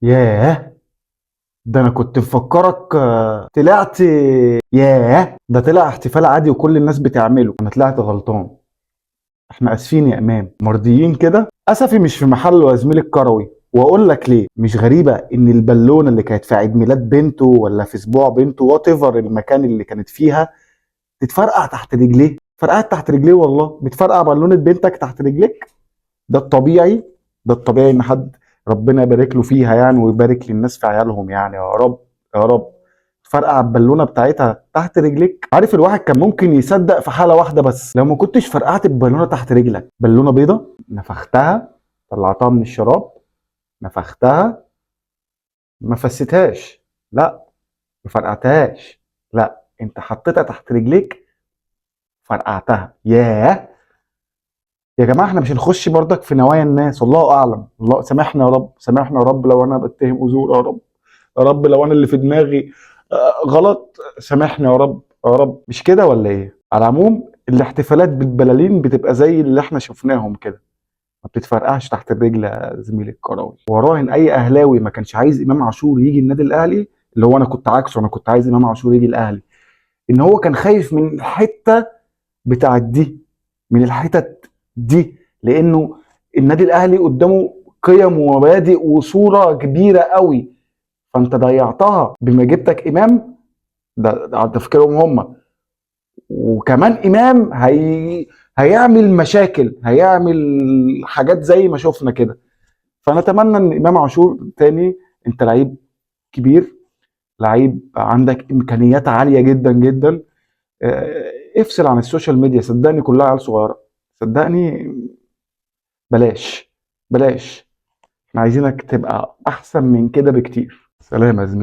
ياه، ده انا كنت مفكرك طلعت. ياه، ده طلع احتفال عادي وكل الناس بتعمله. انا طلعت غلطان. احنا اسفين يا امام، مرضيين كده. اسفي مش في محله يا زميلي الكروي، واقول لك ليه. مش غريبه ان البالونه اللي كانت في عيد ميلاد بنته ولا في اسبوع بنته وات ايفر المكان اللي كانت فيها تتفرقع تحت رجليه؟ فرقعت تحت رجليه والله. بتفرقع بالونه بنتك تحت رجليك؟ ده الطبيعي. ده الطبيعي ان حد ربنا يبارك له فيها يعني، ويبارك للناس في عيالهم يعني، يا رب. يا رب. فرقع البالونه بتاعتها تحت رجليك. عارف الواحد كان ممكن يصدق في حاله واحده بس، لو ما كنتش فرقعت البالونه تحت رجلك. بالونه بيضه نفختها، طلعتها من الشراب، نفختها، ما فستهاش، لا. ما فرقعتهاش، لا. انت حطيتها تحت رجليك، فرقعتها. ياه. يا جماعه احنا مش هنخش برضك في نوايا الناس، والله اعلم. الله سامحنا يا رب، سامحنا يا رب لو انا بتهم أذور يا رب. يا رب لو انا اللي في دماغي غلط، سامحنا يا رب. يا رب مش كده ولا ايه؟ على العموم الاحتفالات بالبلالين بتبقى زي اللي احنا شفناهم كده، ما بتتفرقعش تحت الرجل يا زميلي الكراوي. وراهن اي اهلاوي ما كانش عايز امام عاشور يجي النادي الاهلي، اللي هو انا كنت عكسه، انا كنت عايز امام عاشور يجي الاهلي، ان هو كان خايف من الحته بتاعت دي، من الحتت دي، لانه النادي الاهلي قدامه قيم ومبادئ وصوره كبيره قوي، فانت ضيعتها بما جبتك امام. ده على تفكيرهم هم. وكمان امام هيعمل مشاكل، هيعمل حاجات زي ما شفنا كده. فانا اتمنى ان امام عاشور تاني، انت لعيب كبير، لعيب عندك امكانيات عاليه جدا جدا. افصل عن السوشيال ميديا، صدقني كلها عيال صغيره. صدقني. بلاش. بلاش. احنا عايزينك تبقى احسن من كده بكتير. سلام يا زميلي.